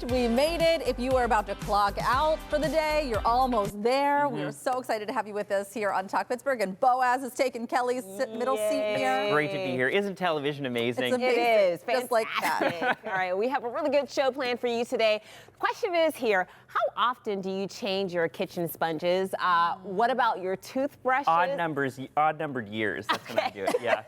it. We made it. If you are about to clock out for the day, you're almost there. We are so excited to have you with us here on Talk Pittsburgh. And Boaz has taken Kelly's middle seat here. It's great to be here. Isn't television amazing? It's amazing. It is. Just like that. All right, we have a really good show planned for you today. The question is here, how often do you change your kitchen sponges? What about your toothbrushes? Odd-numbered years. That's when I do it, yeah.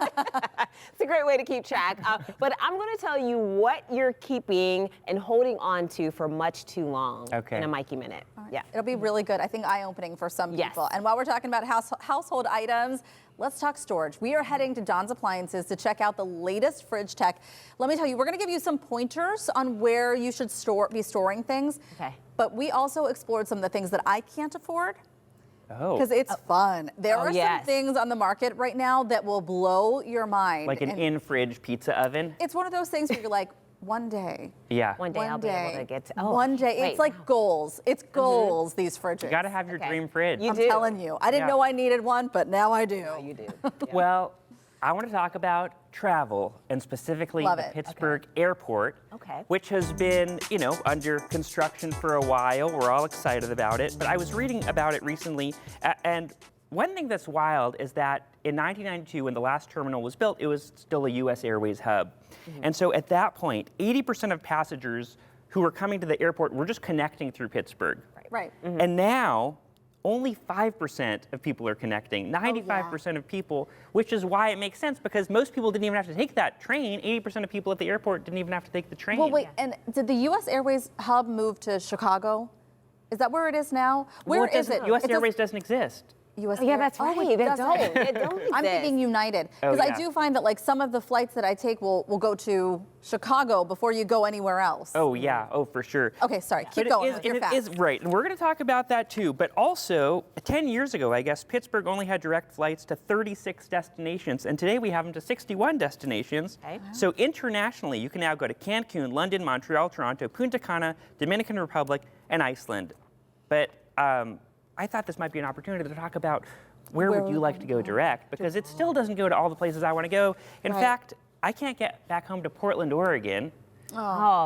It's a great way to keep track. But I'm going to tell you what you're keeping and holding on to for much too long in a Mikey Minute. Right. Yeah. It'll be really good. I think eye-opening for some Yes. people. And while we're talking about household items, let's talk storage. We are heading to Don's Appliances to check out the latest fridge tech. Let me tell you, we're going to give you some pointers on where you should be storing things. Okay. But we also explored some of the things that I can't afford. Oh. Because it's fun. There are yes. some things on the market right now that will blow your mind. Like an in-fridge pizza oven? It's one of those things where you're like, one day. Yeah. One day I'll be able to get to. One day. wait. It's like goals. It's goals, these fridges. You got to have your dream fridge. You I'm do. telling you. I didn't know I needed one, but now I do. Oh, you do. Well, I want to talk about travel, and specifically Love the it. Pittsburgh airport, which has been, under construction for a while. We're all excited about it, but I was reading about it recently, and one thing that's wild is that in 1992, when the last terminal was built, it was still a U.S. Airways hub. And so at that point, 80% of passengers who were coming to the airport were just connecting through Pittsburgh. Right. And now, only 5% of people are connecting, 95% of people, which is why it makes sense, because most people didn't even have to take that train. 80% of people at the airport didn't even have to take the train. Well, wait, and did the U.S. Airways hub move to Chicago? Is that where it is now? Where is it? U.S. Airways doesn't exist. US Oh, yeah, that's right. it They doesn't. don't. They don't I'm exist. thinking United. Oh, Because yeah. I do find that like some of the flights that I take will go to Chicago before you go anywhere else. Oh, yeah. Oh, for sure. Okay, sorry. Keep But going it with your is, facts. it is right, and we're going to talk about that too. But also, 10 years ago, I guess, Pittsburgh only had direct flights to 36 destinations, and today we have them to 61 destinations. Okay. So internationally, you can now go to Cancun, London, Montreal, Toronto, Punta Cana, Dominican Republic, and Iceland. But I thought this might be an opportunity to talk about where would you like to go direct, because it still doesn't go to all the places I want to go. In fact, I can't get back home to Portland, Oregon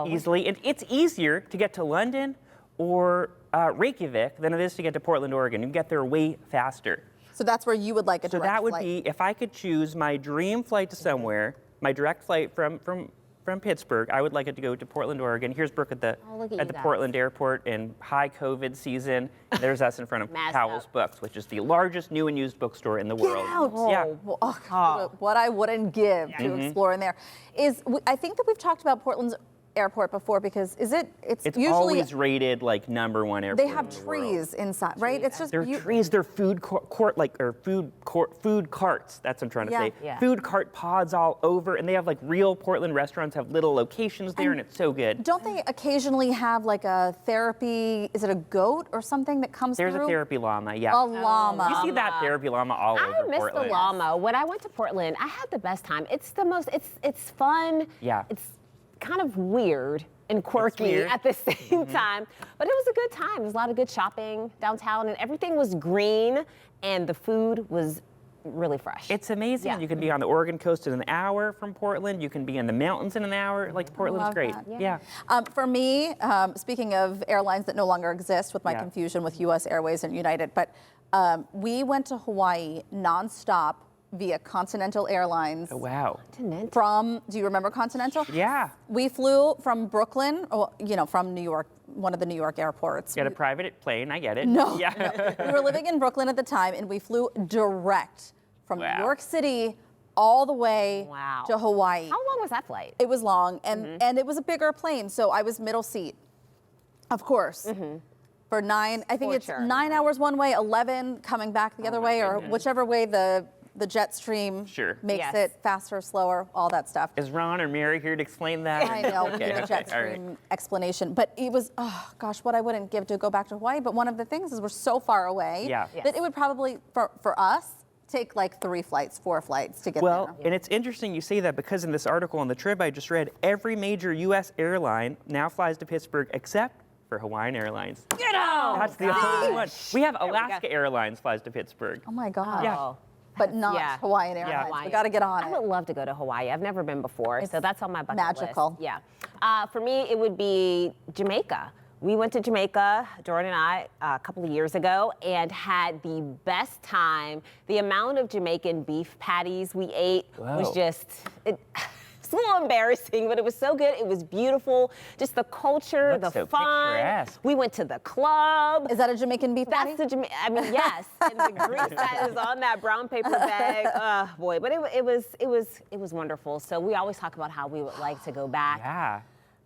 easily. And it's easier to get to London or Reykjavik than it is to get to Portland, Oregon. You can get there way faster. So that's where you would like a So direct that would flight. be, if I could choose my dream flight to somewhere, my direct flight from Pittsburgh, I would like it to go to Portland, Oregon. Here's Brooke at the look at at you the guys. Portland airport in high COVID season. And there's us in front of Masked Powell's up. Books, which is the largest new and used bookstore in the Get world. out. Yeah. Well, what I wouldn't give to explore in there is, I think that we've talked about Portland's airport before, because it's usually always rated like #1 airport. they have in the world. trees inside, right? It's just There are trees, they're food carts, that's what I'm trying to say. Yeah. Food cart pods all over, and they have like real Portland restaurants, have little locations there, and it's so good. Don't they occasionally have like a therapy? Is it a goat or something that comes There's through? a therapy llama, yeah. A llama. You see that therapy llama all I over miss Portland. the llama. When I went to Portland, I had the best time. It's the most, it's fun. Yeah. It's kind of weird and quirky weird. at the same time. But it was a good time. There was a lot of good shopping downtown, and everything was green, and the food was really fresh. It's amazing. Yeah. You can be on the Oregon coast in an hour from Portland. You can be in the mountains in an hour. Like, Portland's Love great. that. Yeah. For me, speaking of airlines that no longer exist, with my Yeah. confusion with U.S. Airways and United, but we went to Hawaii nonstop via Continental Airlines. Oh, wow. From, do you remember Continental? Yeah. We flew from Brooklyn, from New York, one of the New York airports. Get a private plane, I get it. No, Yeah. no. We were living in Brooklyn at the time, and we flew direct from Wow. New York City all the way Wow. to Hawaii. How long was that flight? It was long, and it was a bigger plane, so I was middle seat, of course. For 9, I think For it's sure. 9 hours one way, 11 coming back the other way, or whichever way the jet stream Sure. makes Yes. it faster, slower, all that stuff. Is Ron or Mary here to explain that? I know, Okay, the jet all right. stream explanation. But it was, oh gosh, what I wouldn't give to go back to Hawaii. But one of the things is we're so far away Yeah. that it would probably, for us, take like 3 flights, 4 flights to get Well, there. and it's interesting you say that, because in this article on the Trib I just read, every major U.S. airline now flies to Pittsburgh except for Hawaiian Airlines. Get out! That's the only one. We have Alaska Airlines flies to Pittsburgh. Oh my God. Yeah. but not Yeah. Hawaiian Airlines. Hawaiian. We got to get on I it. would love to go to Hawaii. I've never been before, so that's on my bucket magical. list. Yeah. For me, it would be Jamaica. We went to Jamaica, Jordan and I, a couple of years ago, and had the best time. The amount of Jamaican beef patties we ate was just... It's a little embarrassing, but it was so good. It was beautiful. Just the culture, That's the so fun. picturesque. We went to the club. Is that a Jamaican beef patty? That's the I mean, yes. And the grease that is on that brown paper bag. Oh boy, but it was wonderful. So we always talk about how we would like to go back. Yeah.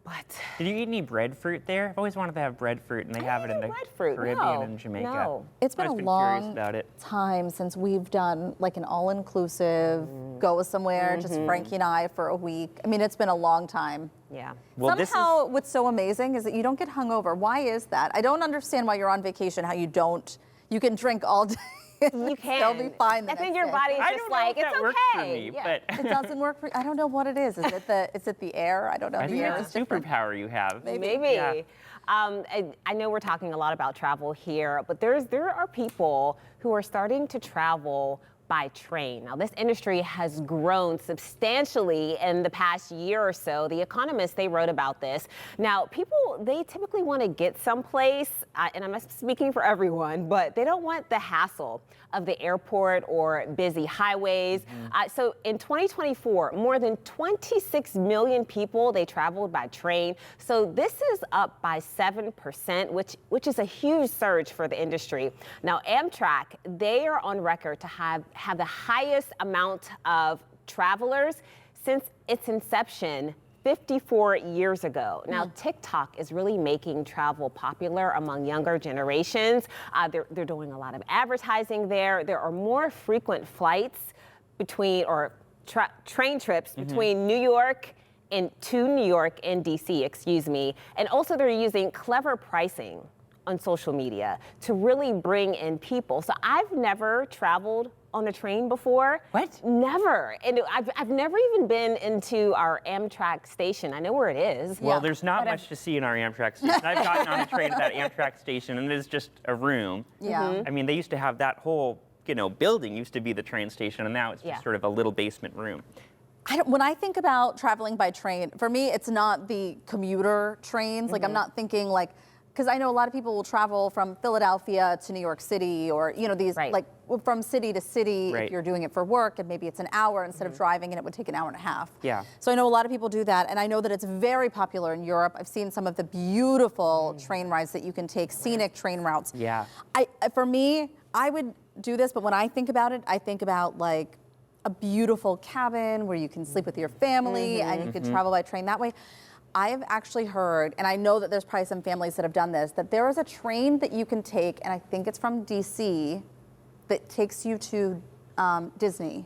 But Did you eat any breadfruit there? I've always wanted to have breadfruit, and they have it in the breadfruit, Caribbean no, and Jamaica. no. It's been I've a been long curious about it. time since we've done like an all-inclusive, go somewhere, just Frankie and I for a week. I mean, it's been a long time. Yeah. Well, this is Somehow, what's so amazing is that you don't get hungover. Why is that? I don't understand why you're on vacation, how you can drink all day. You can. Still be fine the I think next your day. body's I just don't know like, if it's that okay. works for me, Yeah. but It doesn't work for. I don't know what it is. Is it the air? I don't know. I The think air it's is a different. superpower you have. Maybe. Yeah. I know we're talking a lot about travel here, but there are people who are starting to travel by train. Now, this industry has grown substantially in the past year or so. The Economist, they wrote about this. Now, people, they typically want to get someplace, and I'm not speaking for everyone, but they don't want the hassle of the airport or busy highways. So in 2024, more than 26 million people, they traveled by train. So this is up by 7%, which is a huge surge for the industry. Now, Amtrak, they are on record to have the highest amount of travelers since its inception 54 years ago. Now, TikTok is really making travel popular among younger generations. They're doing a lot of advertising there. There are more frequent flights between, or train trips between New York and DC, excuse me. And also they're using clever pricing on social media to really bring in people. So I've never traveled on a train before. What? Never. And I've never even been into our Amtrak station. I know where it is. Well, there's not much to see in our Amtrak station. I've gotten on a train at that Amtrak station, and it is just a room. Yeah. I mean, they used to have that whole, building used to be the train station, and now it's just sort of a little basement room. When I think about traveling by train, for me, it's not the commuter trains. Like, I'm not thinking like, because I know a lot of people will travel from Philadelphia to New York City, or these like from city to city if you're doing it for work, and maybe it's an hour instead of driving, and it would take an hour and a half. Yeah. So I know a lot of people do that, and I know that it's very popular in Europe. I've seen some of the beautiful train rides that you can take, scenic train routes. Yeah. For me, I would do this, but when I think about it, I think about like a beautiful cabin where you can sleep with your family and you can travel by train that way. I have actually heard, and I know that there's probably some families that have done this, that there is a train that you can take, and I think it's from DC, that takes you to Disney.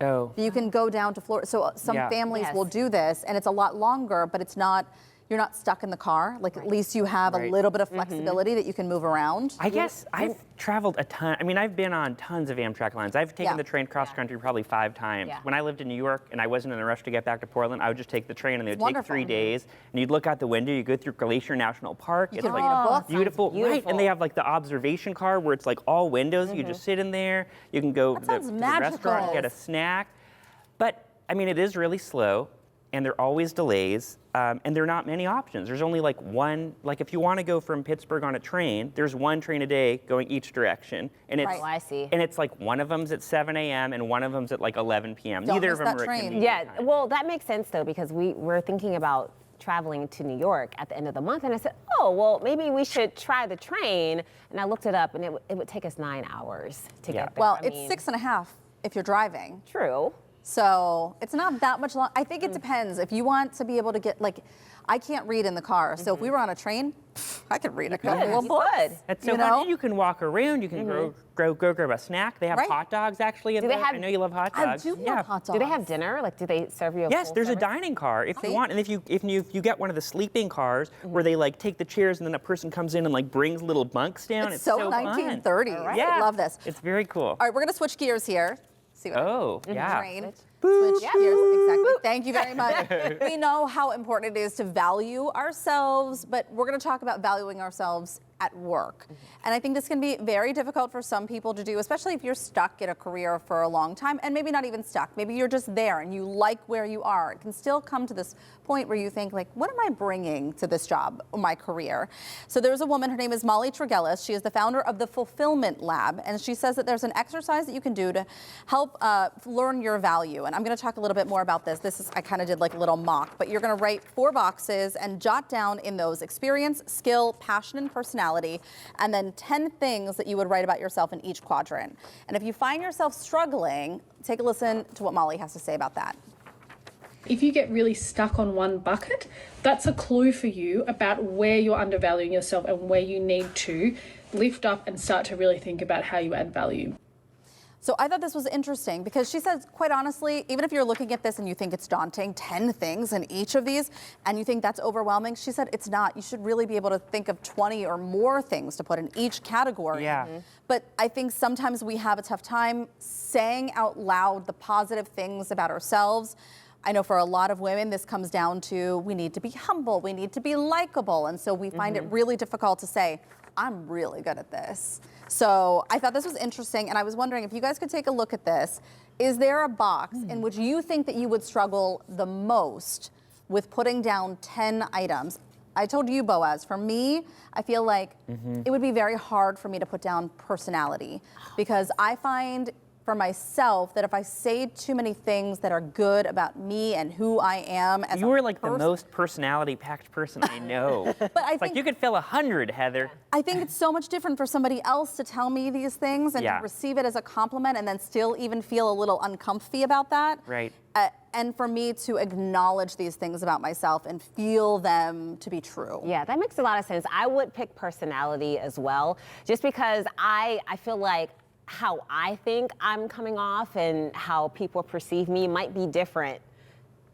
Oh. You can go down to Florida. So some families will do this, and it's a lot longer, but it's not, you're not stuck in the car. Like, at least you have a little bit of flexibility that you can move around. I guess I've traveled a ton. I mean, I've been on tons of Amtrak lines. I've taken the train cross country probably 5 times. Yeah. When I lived in New York and I wasn't in a rush to get back to Portland, I would just take the train, and it would take Wonderful. 3 days. And you'd look out the window, you go through Glacier National Park. You it's can like read a book. beautiful, right? beautiful. And they have like the observation car where it's like all windows. You just sit in there. You can go to sounds the restaurant and get a magical. snack. But I mean, it is really slow, and there are always delays, and there are not many options. There's only like one, like if you want to go from Pittsburgh on a train, there's one train a day going each direction. And it's, Right. Oh, I see. And it's like one of them's at 7 a.m. and one of them's at like 11 p.m. Don't Neither miss of them that are train. at convenient Yeah, time. well, that makes sense though, because we're thinking about traveling to New York at the end of the month, and I said, oh, well, maybe we should try the train. And I looked it up, and it would take us 9 hours to get there. Well, I it's mean, 6.5 if you're driving. True. So it's not that much long. I think it depends. If you want to be able to get, like, I can't read in the car. So if we were on a train, I could read a couple could. of You books. could. That's so you fun. know? And you can walk around. You can go grab a snack. They have Right. hot dogs actually. Do they I have- know you love hot I dogs. do yeah. love hot dogs. Do they have dinner? Like, do they serve you a Yes, full there's a service? dining car if you See? want, and if you get one of the sleeping cars where they like take the chairs and then a person comes in and like brings little bunks down. It's so fun. 1930s. All right. Yeah, I love this. It's very cool. All right, we're going to switch gears here. See what Oh, yeah. Train. Switch gears, exactly. Thank you very much. We know how important it is to value ourselves, but we're going to talk about valuing ourselves at work. And I think this can be very difficult for some people to do, especially if you're stuck in a career for a long time, and maybe not even stuck. Maybe you're just there and you like where you are. It can still come to this point where you think, like, what am I bringing to this job, my career? So there's a woman, her name is Molly Tregellis. She is the founder of the Fulfillment Lab, and she says that there's an exercise that you can do to help learn your value. And I'm going to talk a little bit more about this. I kind of did like a little mock, but you're going to write 4 boxes and jot down in those experience, skill, passion, and personality, and then 10 things that you would write about yourself in each quadrant. And if you find yourself struggling, take a listen to what Molly has to say about that. If you get really stuck on one bucket, that's a clue for you about where you're undervaluing yourself and where you need to lift up and start to really think about how you add value. So I thought this was interesting because she says, quite honestly, even if you're looking at this and you think it's daunting, 10 things in each of these, and you think that's overwhelming, she said it's not. You should really be able to think of 20 or more things to put in each category. Yeah. But I think sometimes we have a tough time saying out loud the positive things about ourselves. I know for a lot of women, this comes down to we need to be humble, we need to be likable, and so we find it really difficult to say, I'm really good at this. So I thought this was interesting, and I was wondering if you guys could take a look at this. Is there a box in which you think that you would struggle the most with putting down 10 items? I told you, Boaz, for me, I feel like it would be very hard for me to put down personality because I find for myself that if I say too many things that are good about me and who I am as You are like the most personality-packed person I know. But I It's like you could fill 100, Heather. I think it's so much different for somebody else to tell me these things and Yeah. to receive it as a compliment and then still even feel a little uncomfy about that. Right. And for me to acknowledge these things about myself and feel them to be true. Yeah, that makes a lot of sense. I would pick personality as well, just because I feel like how I think I'm coming off and how people perceive me might be different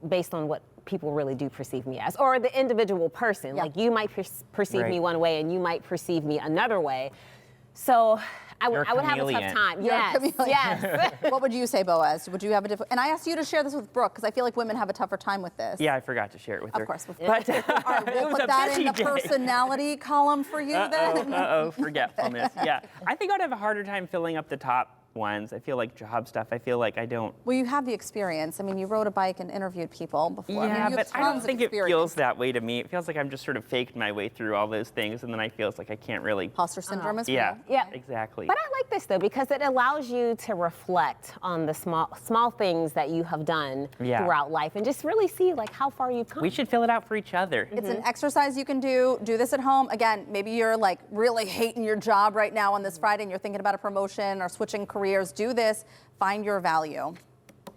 based on what people really do perceive me as, or the individual person. Yeah. Like you might perceive me Right. one way and you might perceive me another way. So I You're would a have a tough chameleon. time. You're a Yes, chameleon. yes. What would you say, Boaz? Would you have a different? And I asked you to share this with Brooke because I feel like women have a tougher time with this. Yeah, I forgot to share it with her. Of course. But All right, it we'll was put a that in the busy day. personality column for you then. Uh-oh, forgetfulness. Yeah, I think I'd have a harder time filling up the top ones. I feel like job stuff. I feel like I don't. Well, you have the experience. I mean, you rode a bike and interviewed people before. I mean, Yeah, you have but I don't tons of think it experience. feels that way to me. It feels like I'm just sort of faked my way through all those things, and then I feel like I can't really. Imposter syndrome is Yeah, real. Yeah. exactly. But I like this though because it allows you to reflect on the small things that you have done Yeah. throughout life and just really see like how far you've come. We should fill it out for each other. It's an exercise you can do. Do this at home. Again, maybe you're like really hating your job right now on this Friday and you're thinking about a promotion or switching careers. Do this. Find your value.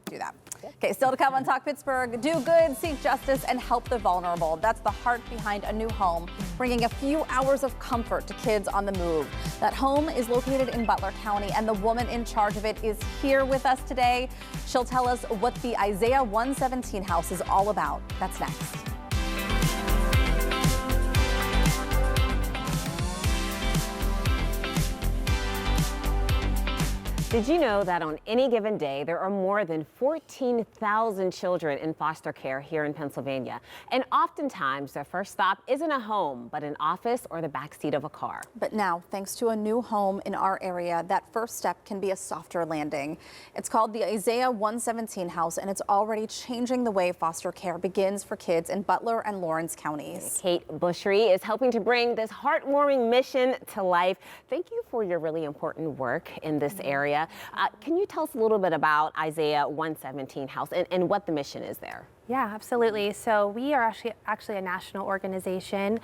Do that. Okay, still to come on Talk Pittsburgh. Do good, seek justice, and help the vulnerable. That's the heart behind a new home, bringing a few hours of comfort to kids on the move. That home is located in Butler County, and the woman in charge of it is here with us today. She'll tell us what the Isaiah 117 house is all about. That's next. Did you know that on any given day, there are more than 14,000 children in foster care here in Pennsylvania? And oftentimes, their first stop isn't a home, but an office or the backseat of a car. But now, thanks to a new home in our area, that first step can be a softer landing. It's called the Isaiah 117 house, and it's already changing the way foster care begins for kids in Butler and Lawrence counties. Kate Bushry is helping to bring this heartwarming mission to life. Thank you for your really important work in this area. Can you tell us a little bit about Isaiah 117 House and what the mission is there? Yeah, absolutely. So we are actually a national organization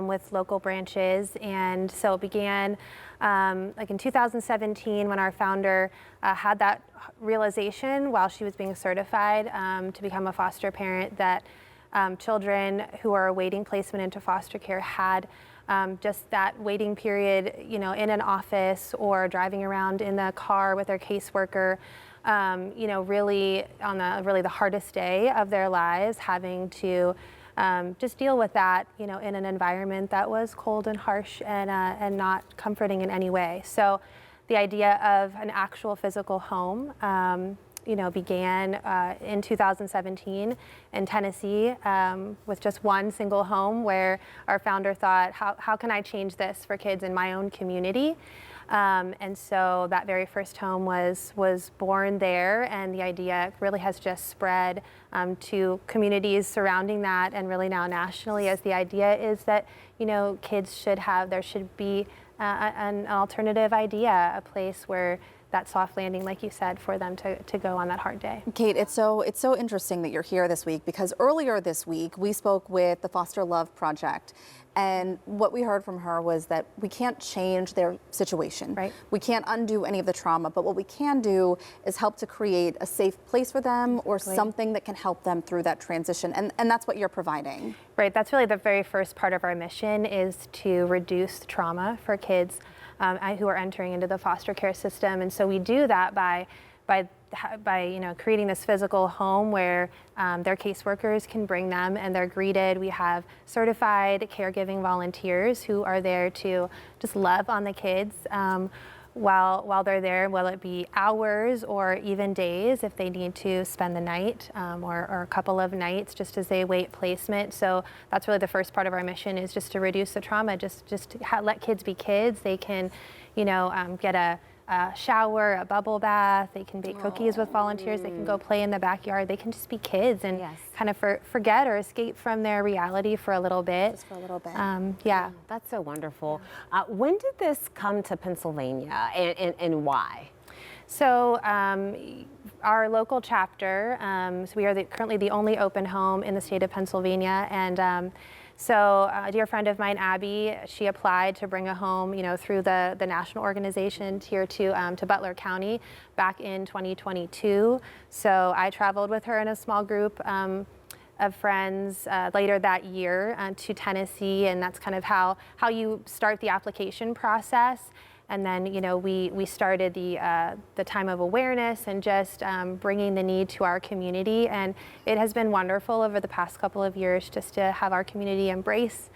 with local branches, and so it began like in 2017 when our founder had that realization while she was being certified to become a foster parent that children who are awaiting placement into foster care had just that waiting period, you know, in an office or driving around in the car with their caseworker, you know, really on the hardest day of their lives, having to just deal with that, you know, in an environment that was cold and harsh and not comforting in any way. So the idea of an actual physical home began in 2017 in Tennessee with just one single home where our founder thought, how can I change this for kids in my own community? And so that very first home was born there, and the idea really has just spread to communities surrounding that, and really now nationally, as the idea is that kids there should be an alternative idea, a place where that soft landing, like you said, for them to go on that hard day. Kate, it's so interesting that you're here this week, because earlier this week we spoke with the Foster Love Project, and what we heard from her was that we can't change their situation. Right. We can't undo any of the trauma, but what we can do is help to create a safe place for them, or something that can help them through that transition, and that's what you're providing. Right, that's really the very first part of our mission, is to reduce trauma for kids who are entering into the foster care system. And so we do that by creating this physical home where their caseworkers can bring them and they're greeted. We have certified caregiving volunteers who are there to just love on the kids while they're there, will it be hours or even days if they need to spend the night or a couple of nights just as they await placement. So that's really the first part of our mission, is just to reduce the trauma, just to let kids be kids. They can, get a shower, a bubble bath, they can bake cookies with volunteers, they can go play in the backyard, they can just be kids and kind of forget or escape from their reality for a little bit. Just for a little bit. Yeah. That's so wonderful. When did this come to Pennsylvania, and why? So our local chapter, so we are currently the only open home in the state of Pennsylvania, and so a dear friend of mine, Abby, she applied to bring a home, through the national organization here to Butler County back in 2022. So I traveled with her in a small group of friends later that year to Tennessee, and that's kind of how you start the application process. And then, we started the time of awareness and just bringing the need to our community. And it has been wonderful over the past couple of years just to have our community embrace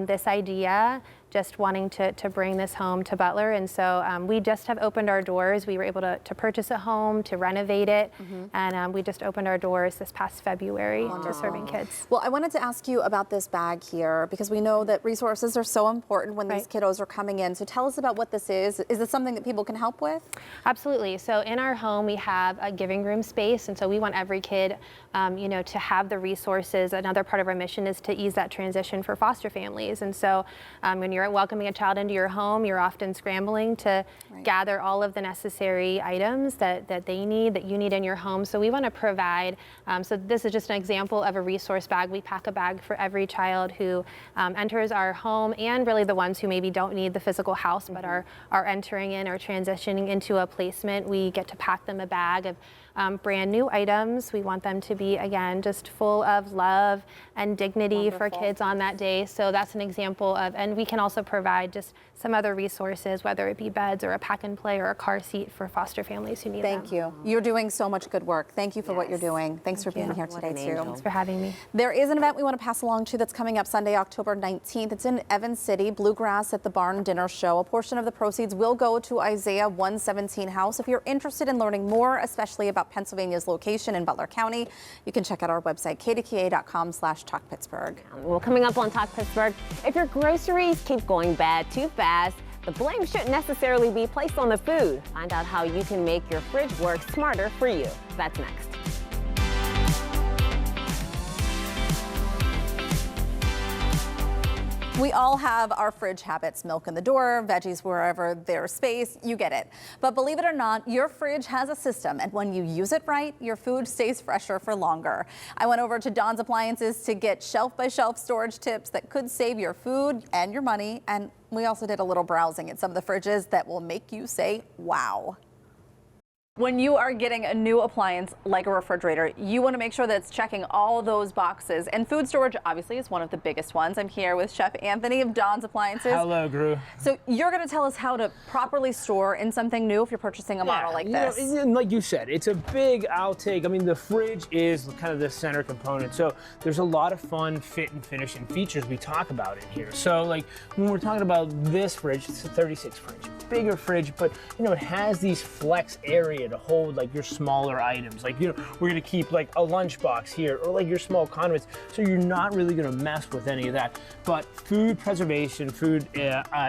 this idea, just wanting to bring this home to Butler. And so we just have opened our doors. We were able to purchase a home, to renovate it, and we just opened our doors this past February to serving kids. Well, I wanted to ask you about this bag here, because we know that resources are so important when these kiddos are coming in. So tell us about what this is. Is this something that people can help with? Absolutely. So in our home, we have a giving room space, and so we want every kid, to have the resources. Another part of our mission is to ease that transition for foster families. And so when you're welcoming a child into your home, you're often scrambling to gather all of the necessary items that they need, that you need in your home. So we want to provide, so this is just an example of a resource bag. We pack a bag for every child who enters our home, and really the ones who maybe don't need the physical house but are entering in or transitioning into a placement. We get to pack them a bag of brand new items. We want them to be, again, just full of love and dignity for kids on that day. So that's an example of, and we can also provide just some other resources, whether it be beds or a pack and play or a car seat for foster families who need them. Thank you. You're doing so much good work. Thank you for what you're doing. Thanks for being here today, too. Thanks for having me. There is an event we want to pass along to that's coming up Sunday, October 19th. It's in Evans City, Bluegrass at the Barn Dinner Show. A portion of the proceeds will go to Isaiah 117 House. If you're interested in learning more, especially about Pennsylvania's location in Butler County, you can check out our website, kdka.com/TalkPittsburgh. Well, coming up on Talk Pittsburgh, if your groceries keep going bad too fast, the blame shouldn't necessarily be placed on the food. Find out how you can make your fridge work smarter for you. That's next. We all have our fridge habits: milk in the door, veggies wherever there's space, you get it. But believe it or not, your fridge has a system, and when you use it right, your food stays fresher for longer. I went over to Don's Appliances to get shelf-by-shelf storage tips that could save your food and your money, and we also did a little browsing at some of the fridges that will make you say, wow. When you are getting a new appliance like a refrigerator, you want to make sure that it's checking all those boxes. And food storage obviously is one of the biggest ones. I'm here with Chef Anthony of Don's Appliances. Hello, Gru. So you're going to tell us how to properly store in something new if you're purchasing a model like this. Like you said, it's a big outtake. I mean, the fridge is kind of the center component. So there's a lot of fun fit and finish and features we talk about in here. So like when we're talking about this fridge, it's a 36 fridge, bigger fridge, but it has these flex areas area to hold like your smaller items. Like, we're gonna keep like a lunchbox here or like your small condiments. So you're not really gonna mess with any of that. But food preservation, food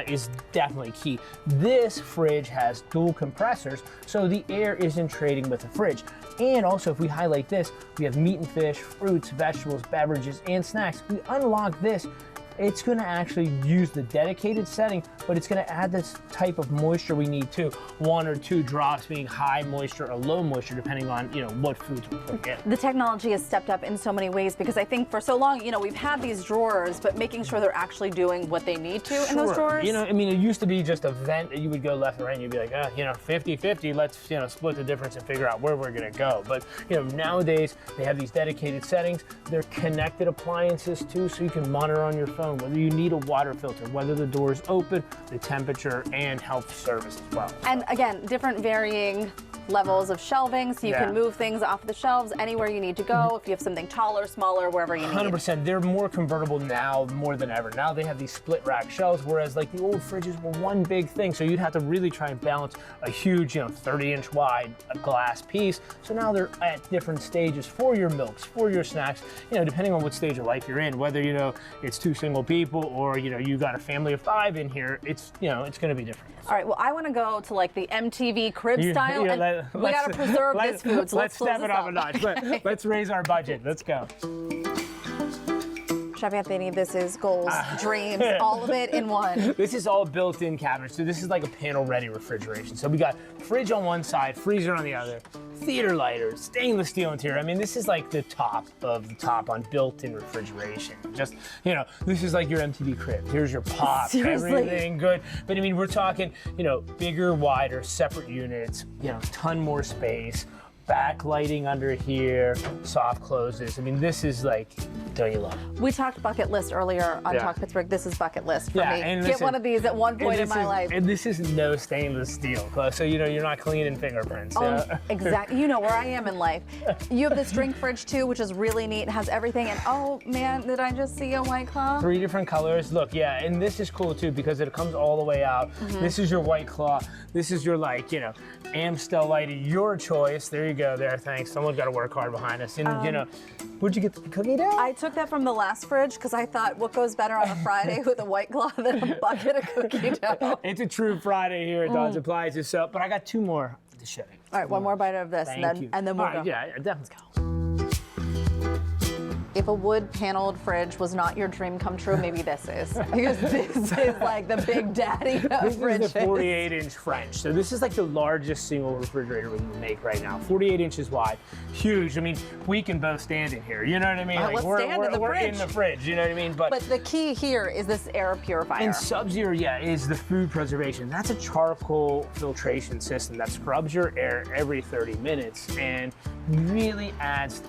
is definitely key. This fridge has dual compressors, so the air isn't trading with the fridge. And also, if we highlight this, we have meat and fish, fruits, vegetables, beverages, and snacks. We unlock this, it's gonna actually use the dedicated setting, but it's gonna add this type of moisture we need too. 1 or 2 drops being high moisture or low moisture, depending on what foods we're putting in. The technology has stepped up in so many ways because I think for so long, we've had these drawers, but making sure they're actually doing what they need to in those drawers. It used to be just a vent that you would go left and right and you'd be like, 50-50, let's, split the difference and figure out where we're gonna go. But, nowadays they have these dedicated settings. They're connected appliances too, so you can monitor on your phone whether you need a water filter, whether the door is open, the temperature, and health service as well. And again, different varying levels of shelving, so you can move things off the shelves anywhere you need to go. If you have something taller, smaller, wherever you need. 100%. They're more convertible now more than ever. Now they have these split rack shelves, whereas like the old fridges were one big thing. So you'd have to really try and balance a huge, 30-inch wide glass piece. So now they're at different stages for your milks, for your snacks, depending on what stage of life you're in, whether, it's 2 single people or, you got a family of 5 in here, it's going to be different. All right, well, I want to go to like the MTV crib style, and we got to preserve this food, so let's step it up a notch. Let's raise our budget. Let's go. Chef Anthony, this is goals, dreams, all of it in one. This is all built-in cabinets. So this is like a panel-ready refrigeration. So we got fridge on one side, freezer on the other, theater lighter, stainless steel interior. I mean, this is like the top of the top on built-in refrigeration. Just, this is like your MTV crib. Here's your pop, Seriously? everything good. But I mean, we're talking, bigger, wider, separate units, ton more space. Backlighting under here, soft closes. I mean, this is like, don't you love it? We talked bucket list earlier on Talk Pittsburgh. This is bucket list for me. And get one of these at one point in my life. And this is no stainless steel, so you're not cleaning fingerprints. Exactly. You know where I am in life. You have this drink fridge too, which is really neat. It has everything. And oh man, did I just see a White Claw? 3 different colors. Look, and this is cool too because it comes all the way out. This is your White Claw. This is your Amstel Lighty, your choice. There you go. There, thanks. Someone's got to work hard behind us. And where'd you get the cookie dough? I took that from the last fridge because I thought, what goes better on a Friday with a White Claw than a bucket of cookie dough? It's a true Friday here at Don's Appliances. So, but I got 2 more to show you. All right, one more bite of this, Thank you. and then we'll go. Yeah, definitely go. If a wood paneled fridge was not your dream come true, maybe this is. Because this is like the big daddy of This fridges. is the 48-inch French. So this is like the largest single refrigerator we can make right now. 48 inches wide, huge. I mean, we can both stand in here. You know what I mean? Let's stand in the we're fridge. in the fridge. You know what I mean? But the key here is this air purifier. and Sub-Zero, is the food preservation. That's a charcoal filtration system that scrubs your air every 30 minutes and really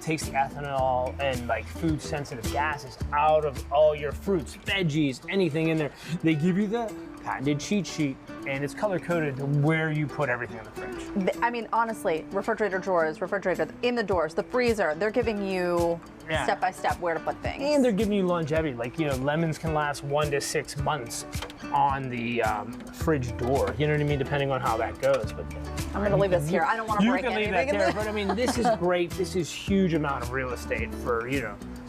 takes the ethanol and like food sensitive gases out of all your fruits, veggies, anything in there. They give you the patented cheat sheet and it's color coded to where you put everything in the fridge. I mean, honestly, refrigerator drawers, refrigerator in the doors, the freezer, they're giving you step by step where to put things. And they're giving you longevity. Like, lemons can last 1 to 6 months on the fridge door. You know what I mean? Depending on how that goes. But I'm going to leave this here. I don't want to break anything. You can leave that there. But I mean, this is great. This is huge amount of real estate for,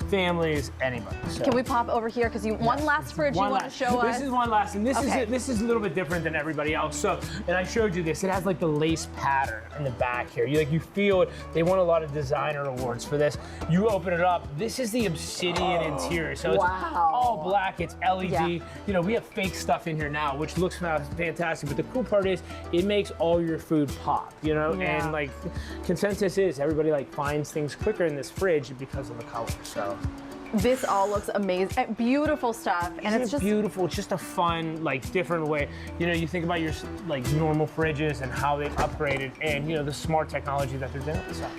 families, anybody. So. Can we pop over here? Because one last fridge you want to show us. This is one last, and this is a little bit different than everybody else. So, and I showed you this. It has like the lace pattern in the back here. You feel it. They won a lot of designer awards for this. You open it up. This is the obsidian interior. So it's all black. It's LED. Yeah. We have fake stuff in here now, which looks fantastic. But the cool part is it makes all your food pop. And like consensus is everybody finds things quicker in this fridge because of the color. So. This all looks amazing, beautiful stuff, and it's just beautiful. It's just a fun, different way. You think about your normal fridges and how they've upgraded, and the smart technology that they're doing. So.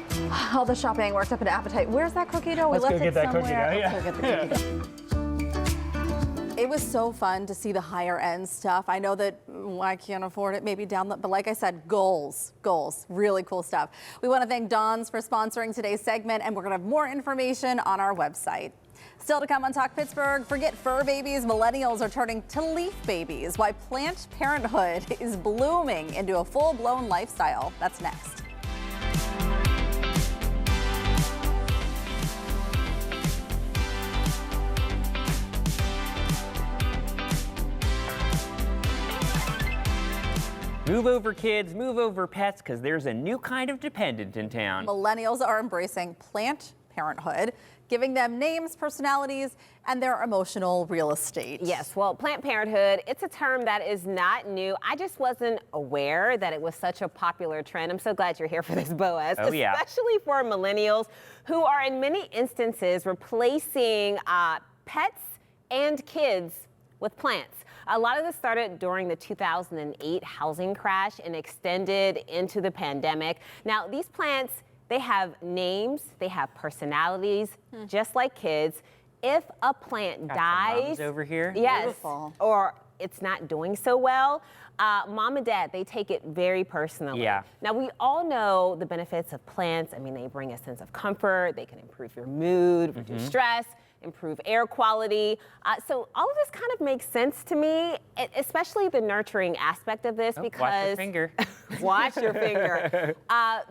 All the shopping worked up an appetite. Where's that cookie dough? Let's go get that cookie dough. Let's go get the cookie dough. It was so fun to see the higher end stuff. I know that I can't afford it, maybe but like I said, goals, really cool stuff. We want to thank Don's for sponsoring today's segment, and we're going to have more information on our website. Still to come on Talk Pittsburgh, forget fur babies, millennials are turning to leaf babies, why Planned Parenthood is blooming into a full-blown lifestyle. That's next. Move over, kids, move over, pets, because there's a new kind of dependent in town. Millennials are embracing plant parenthood, giving them names, personalities, and their emotional real estate. Yes, well, Planned Parenthood, it's a term that is not new. I just wasn't aware that it was such a popular trend. I'm so glad you're here for this, Boaz. Oh, yeah. Especially for millennials who are in many instances replacing pets and kids with plants. A lot of this started during the 2008 housing crash and extended into the pandemic. Now, these plants, they have names, they have personalities, just like kids. If a plant Got some dies, mums over here. yes, Beautiful. or it's not doing so well, mom and dad, they take it very personally. Yeah. Now, we all know the benefits of plants. I mean, they bring a sense of comfort, they can improve your mood, reduce stress, improve air quality. So all of this kind of makes sense to me, especially the nurturing aspect of this, because Watch your finger. watch your finger.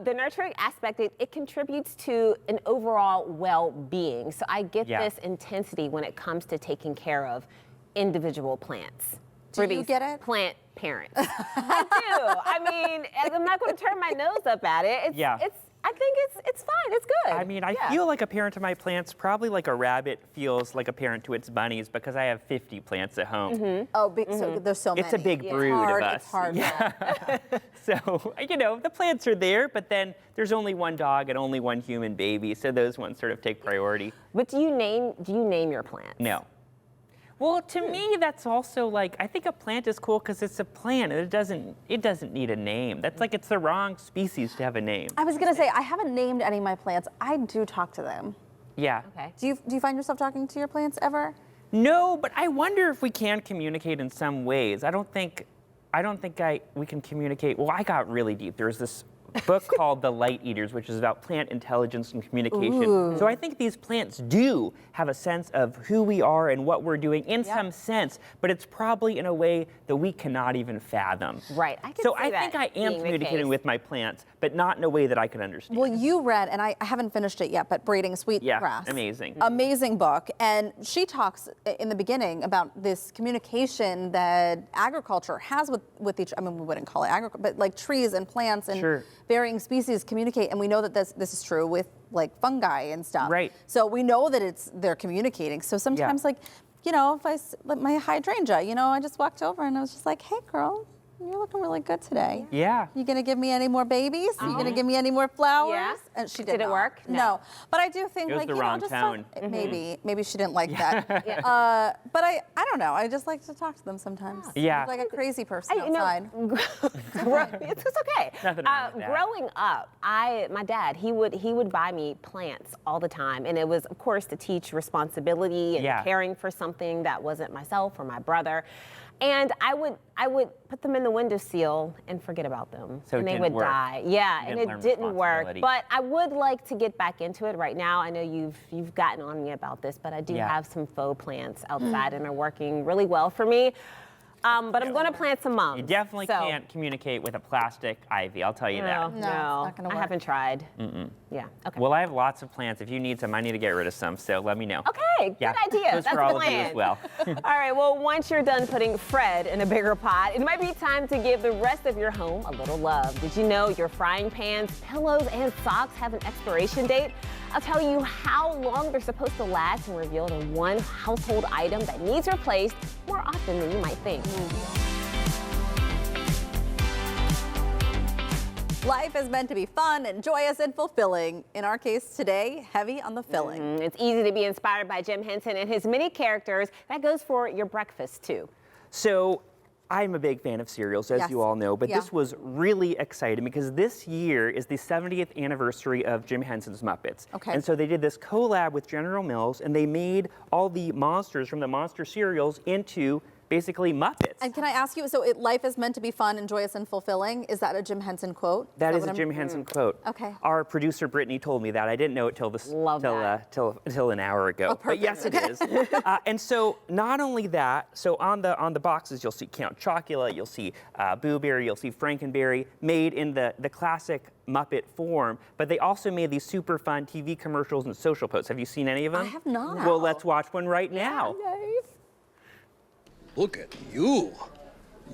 The nurturing aspect, it contributes to an overall well-being. So I get Yeah. this intensity when it comes to taking care of individual plants. Do for you these get it? plant parents. I do. I mean, I'm not going to turn my nose up at it. Yeah. I think it's fine. It's good. I mean, I Yeah. feel like a parent to my plants, probably like a rabbit feels like a parent to its bunnies, because I have 50 plants at home. Oh, so there's so many. It's a big brood hard, of us. It's hard. Yeah. So, you know, the plants are there, but then there's only one dog and only one human baby, so those ones sort of take priority. But do you name your plants? No. Well, to me, that's also like, I think a plant is cool because it's a plant and it doesn't need a name. That's like, it's the wrong species to have a name. I was gonna say, I haven't named any of my plants. I do talk to them. Yeah. Okay. Do you find yourself talking to your plants ever? No, but I wonder if we can communicate in some ways. I don't think we can communicate. Well, I got really deep. There's this book called The Light Eaters, which is about plant intelligence and communication. So I think these plants do have a sense of who we are and what we're doing in some sense, but it's probably in a way that we cannot even fathom. Right. I can So see I that think I am being the communicating case. with my plants, but not in a way that I can understand. Well, you read, and I haven't finished it yet, but Braiding Sweetgrass. amazing. Amazing book. And she talks in the beginning about this communication that agriculture has with each, I mean, we wouldn't call it agriculture, but like trees and plants and Sure. varying species communicate. And we know that this is true with like fungi and stuff. Right. So we know that they're communicating. So sometimes like, you know, if like my hydrangea, you know, I just walked over and I was just like, hey girl, you're looking really good today. Yeah. You gonna give me any more babies? You gonna give me any more flowers? Yeah. And she Did it not. work? No. But I do think It was like the you wrong know, just tone. maybe she didn't like that. But I don't know. I just like to talk to them sometimes. Yeah. I'm like a crazy person You know, outside. it's okay. Nothing wrong with that. Growing up, my dad, he would buy me plants all the time, and it was, of course, to teach responsibility and caring for something that wasn't myself or my brother. And I would put them in the windowsill and forget about them, So it and they didn't would work. die. Yeah, You and didn't it learn didn't work. responsibility. But I would like to get back into it right now. I know you've gotten on me about this, but I do Yeah. have some faux plants outside, and they're working really well for me. But I'm going to plant some mums. You definitely so- can't communicate with a plastic ivy, I'll tell you No, that. No, it's not gonna I work. haven't tried. Yeah. Okay. Well, I have lots of plants. If you need some, I need to get rid of some, so let me know. Okay, Yeah, good idea. goes That's for the all of you plan. as well. All right, well, once you're done putting Fred in a bigger pot, it might be time to give the rest of your home a little love. Did you know your frying pans, pillows, and socks have an expiration date? I'll tell you how long they're supposed to last and reveal the one household item that needs replaced more often than you might think. Life is meant to be fun and joyous and fulfilling. In our case today, heavy on the filling. It's easy to be inspired by Jim Henson and his many characters. That goes for your breakfast, too. So I'm a big fan of cereals, as Yes. you all know, but Yeah. this was really exciting because this year is the 70th anniversary of Jim Henson's Muppets. Okay. And so they did this collab with General Mills, and they made all the monsters from the monster cereals into basically Muppets. And can I ask you, so life is meant to be fun and joyous and fulfilling. Is that a Jim Henson quote? That is what a I'm- Jim Henson quote. Okay. Our producer Brittany told me that. I didn't know it till Love that. till an hour ago. But yes, it is. And so not only that, so on the boxes you'll see Count Chocula, you'll see Boo Berry, you'll see Frankenberry, made in the classic Muppet form. But they also made these super fun TV commercials and social posts. Have you seen any of them? I have not. Well, let's watch one right now. Look at you.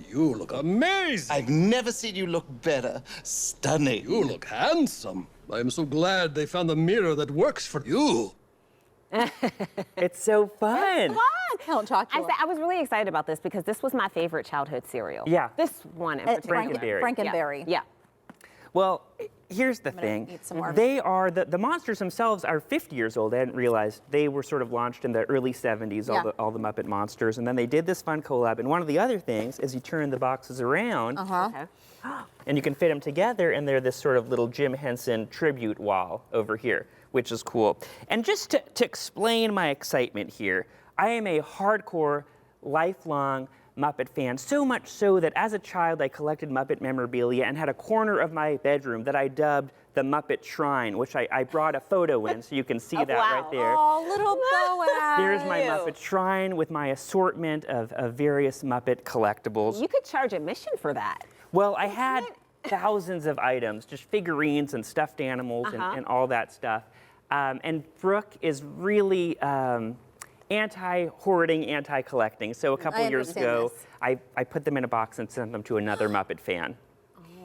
You look amazing. I've never seen you look better. Stunning. You look handsome. I'm so glad they found the mirror that works for you. It's so fun. Count Chocula. I was really excited about this because this was my favorite childhood cereal. Yeah. This one in particular. Frankenberry. Frankenberry. Yeah. Well, here's the thing. eat some more. They are, the monsters themselves are 50 years old. I hadn't realized they were sort of launched in the early 70s, Yeah. all the Muppet monsters. And then they did this fun collab. And one of the other things is you turn the boxes around Okay. and you can fit them together, and they're this sort of little Jim Henson tribute wall over here, which is cool. And just to explain my excitement here, I am a hardcore, lifelong Muppet fan, so much so that as a child I collected Muppet memorabilia and had a corner of my bedroom that I dubbed the Muppet Shrine, which I brought a photo in so you can see that wow. right there. Oh, little Boaz. There's my Muppet Shrine with my assortment of various Muppet collectibles. You could charge admission for that. Well, I had thousands of items, just figurines and stuffed animals and all that stuff. And Brooke is really anti-hoarding, anti-collecting. So a couple years understand ago, this. I put them in a box and sent them to another Muppet fan.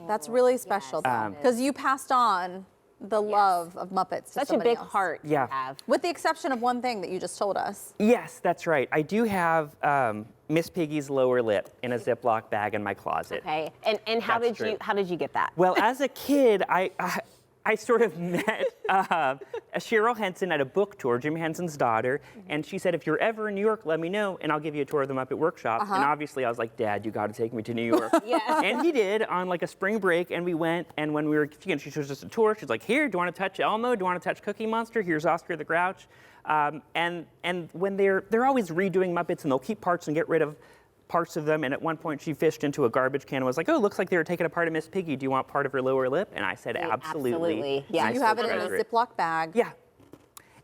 That's really special because you passed on the love of Muppets to Such a somebody big else. heart Yeah. you have. With the exception of one thing that you just told us. Yes, that's right. I do have Miss Piggy's lower lip in a Ziploc bag in my closet. Okay. And how That's did you get that? Well, as a kid, I sort of met Cheryl Henson at a book tour, Jim Henson's daughter, and she said, if you're ever in New York, let me know, and I'll give you a tour of the Muppet Workshop. And obviously, I was like, Dad, you got to take me to New York. Yeah. And he did on like a spring break, and we went, and when we were, again, she showed us a tour. She's like, here, do you want to touch Elmo? Do you want to touch Cookie Monster? Here's Oscar the Grouch. And when they're always redoing Muppets, and they'll keep parts and get rid of parts of them, and at one point she fished into a garbage can and was like, oh, looks like they were taking apart a Miss Piggy. Do you want part of her lower lip? And I said, absolutely. Yeah. And I You still have it in a treasure it. Ziploc bag. Yeah.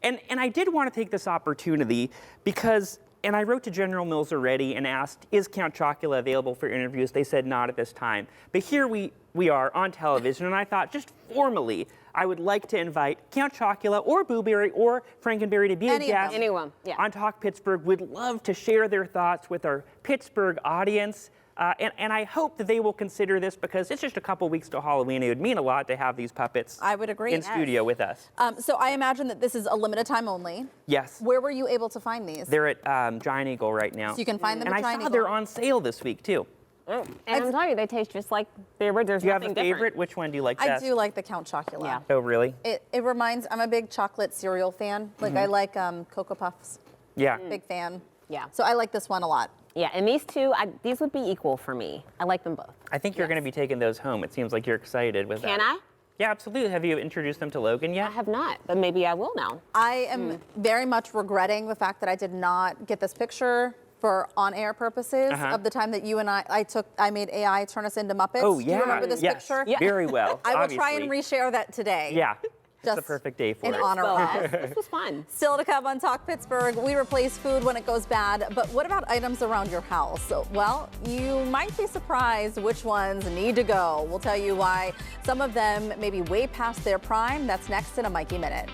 And I did want to take this opportunity because, and I wrote to General Mills already and asked, is Count Chocula available for interviews? They said not at this time. But here we are on television, and I thought just formally, I would like to invite Count Chocula or Boo Berry or Frankenberry to be Any a of them. guest Anyone, yeah. on Talk Pittsburgh. Would love to share their thoughts with our Pittsburgh audience. And I hope that they will consider this because it's just a couple weeks to Halloween. It would mean a lot to have these puppets I would agree. in studio with us. So I imagine that this is a limited time only. Yes. Where were you able to find these? They're at Giant Eagle right now. So you can find them and at I Giant saw Eagle. they're on sale this week too. And I'm telling you, they taste just like the original. There's Do you have a nothing favorite? different. Which one do you like I best? do like the Count Chocula. Yeah. Oh, really? It reminds, I'm a big chocolate cereal fan. Like I like Cocoa Puffs, Yeah. big fan. Yeah. So I like this one a lot. Yeah, and these two, these would be equal for me. I like them both. I think you're going to be taking those home. It seems like you're excited with that. Can I? Yeah, absolutely. Have you introduced them to Logan yet? I have not, but maybe I will now. I am very much regretting the fact that I did not get this picture for on-air purposes of the time that you and I made AI turn us into Muppets. Oh, Do yeah. you remember this yes. picture? Yeah. Very well. I will try and obviously. reshare that today. Yeah. It's the Just perfect day for in it. honor of. This was fun. Still to come on Talk Pittsburgh, we replace food when it goes bad, but what about items around your house? Well, you might be surprised which ones need to go. We'll tell you why some of them may be way past their prime. That's next in a Mikey Minute.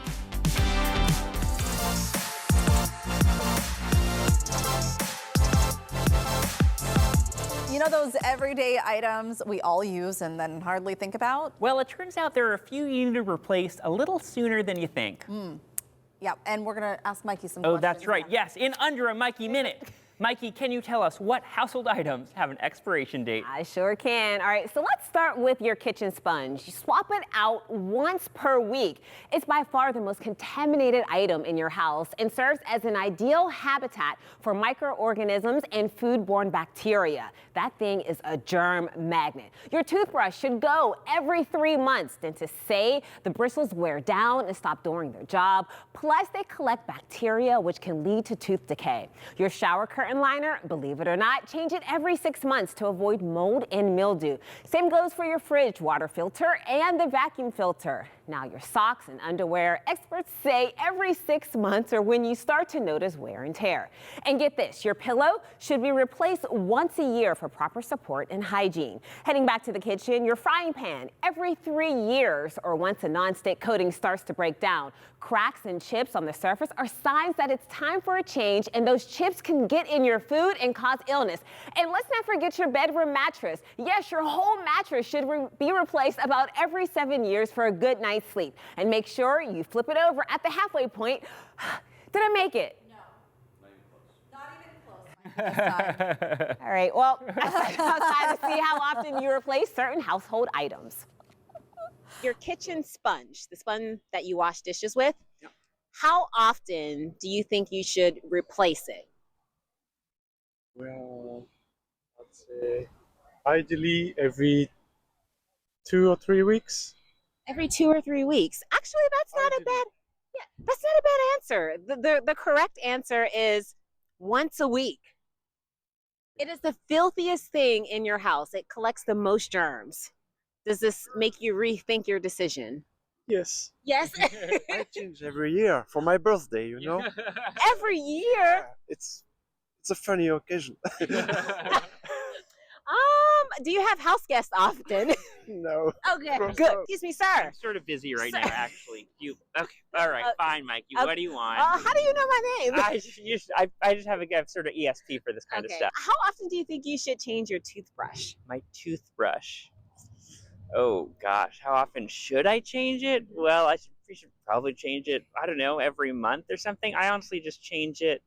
You know those everyday items we all use and then hardly think about? Well, it turns out there are a few you need to replace a little sooner than you think. Yeah, and we're gonna ask Mikey some Oh, questions. that's right. Yes, in under a Mikey Minute. Mikey, can you tell us what household items have an expiration date? I sure can. All right, so let's start with your kitchen sponge. You swap it out once per week. It's by far the most contaminated item in your house and serves as an ideal habitat for microorganisms and foodborne bacteria. That thing is a germ magnet. Your toothbrush should go every 3 months. Dentists say the bristles wear down and stop doing their job. Plus, they collect bacteria, which can lead to tooth decay. Your shower curtain liner, believe it or not, change it every 6 months to avoid mold and mildew. Same goes for your fridge water filter and the vacuum filter. Now, your socks and underwear, experts say every 6 months or when you start to notice wear and tear. And get this, your pillow should be replaced once a year for proper support and hygiene. Heading back to the kitchen, your frying pan every 3 years or once a nonstick coating starts to break down. Cracks and chips on the surface are signs that it's time for a change, and those chips can get in your food and cause illness. And let's not forget your bedroom mattress. Yes, your whole mattress should be replaced about every 7 years for a good night's sleep. And make sure you flip it over at the halfway point. Did I make it? Not even close. All right, well, I stepped outside to see how often you replace certain household items. Your kitchen sponge, the sponge that you wash dishes with, how often do you think you should replace it? Well, let's say ideally every 2 or 3 weeks. Every 2 or 3 weeks. Actually, that's not a bad, that's not a bad answer. The correct answer is once a week. It is the filthiest thing in your house. It collects the most germs. Does this make you rethink your decision? Yes. Yes. I change every year for my birthday, you know? Every year? It's a funny occasion. Do you have house guests often? No. Okay, good. Excuse me, sir. I'm sort of busy right now, actually. Okay, all right, fine, Mike. What do you want? How do you know my name? I just have a sort of ESP for this kind of stuff. How often do you think you should change your toothbrush? My toothbrush. Oh gosh, how often should I change it? Well, we should probably change it, I don't know, every month or something. I honestly just change it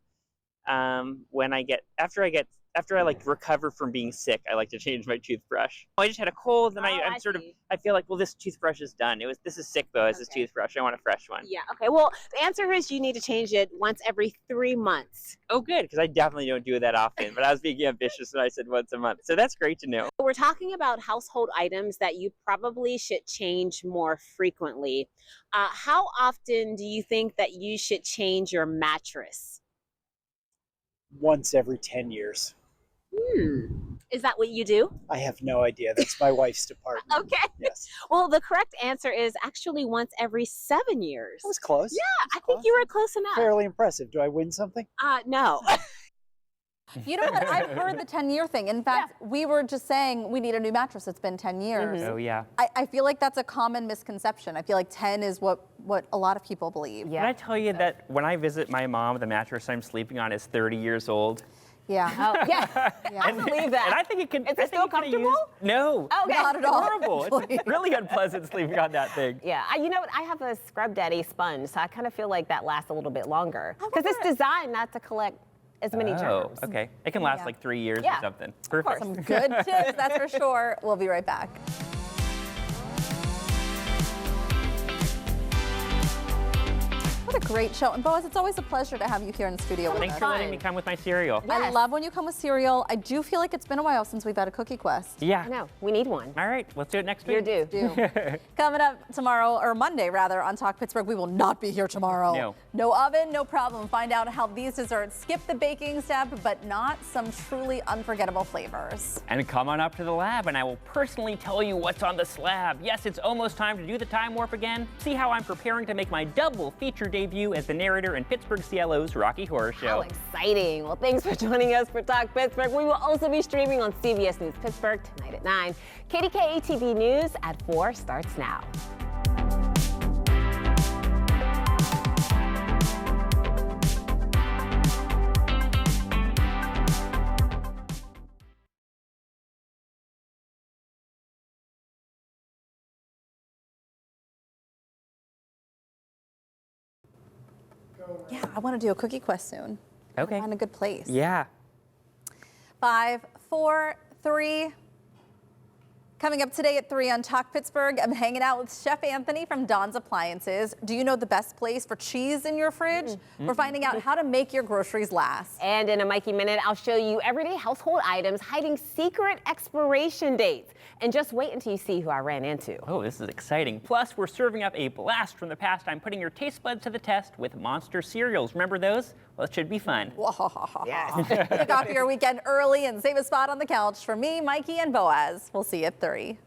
after I like recover from being sick. I like to change my toothbrush. I just had a cold, and I feel like, well, this toothbrush is done. This is sick though, as this toothbrush. I want a fresh one. Yeah, okay. Well, the answer is you need to change it once every 3 months. Oh, good, because I definitely don't do it that often. But I was being ambitious and I said once a month. So that's great to know. We're talking about household items that you probably should change more frequently. How often do you think that you should change your mattress? Once every 10 years. Is that what you do? I have no idea. That's my wife's department. Okay. Yes. Well, the correct answer is actually once every 7 years. That was close. Yeah, I think you were close enough. Fairly impressive. Do I win something? No. You know what? I've heard the 10-year thing. In fact, we were just saying we need a new mattress. It's been 10 years. Oh, yeah. I feel like that's a common misconception. I feel like 10 is what a lot of people believe. Can I tell you that when I visit my mom, the mattress I'm sleeping on is 30 years old? Yeah. Oh, yeah. I believe that. And I think it can. Is it still comfortable? No. Okay. Not at all. Horrible. It's really unpleasant sleeping on that thing. Yeah, you know what? I have a Scrub Daddy sponge, so I kind of feel like that lasts a little bit longer. Because it's designed not to collect as many germs. Oh, okay. It can last like 3 years or something. Perfect. Some good tips, that's for sure. We'll be right back. What a great show. And Boaz, it's always a pleasure to have you here in the studio with us. Thanks for letting me come with my cereal. I love when you come with cereal. I do feel like it's been a while since we've had a Cookie Quest. Yeah. I know. We need one. All right. Let's do it next week. You're due. Coming up tomorrow, or Monday rather, on Talk Pittsburgh, we will not be here tomorrow. No. No oven, no problem. Find out how these desserts skip the baking step, but not some truly unforgettable flavors. And come on up to the lab, and I will personally tell you what's on the slab. Yes, it's almost time to do the time warp again. See how I'm preparing to make my double feature debut as the narrator in Pittsburgh CLO's Rocky Horror Show. How exciting. Well, thanks for joining us for Talk Pittsburgh. We will also be streaming on CBS News Pittsburgh tonight at 9. KDKA TV News at 4 starts now. Yeah, I want to do a Cookie Quest soon. Okay. Find a good place. Yeah. 5, 4, 3. Coming up today at 3 on Talk Pittsburgh, I'm hanging out with Chef Anthony from Don's Appliances. Do you know the best place for cheese in your fridge? We're finding out how to make your groceries last. And in a Mikey Minute, I'll show you everyday household items hiding secret expiration dates. And just wait until you see who I ran into. Oh, this is exciting. Plus, we're serving up a blast from the past. I'm putting your taste buds to the test with Monster cereals. Remember those? Well, it should be fun. Yes. Kick off your weekend early and save a spot on the couch for me, Mikey, and Boaz. We'll see you at 3.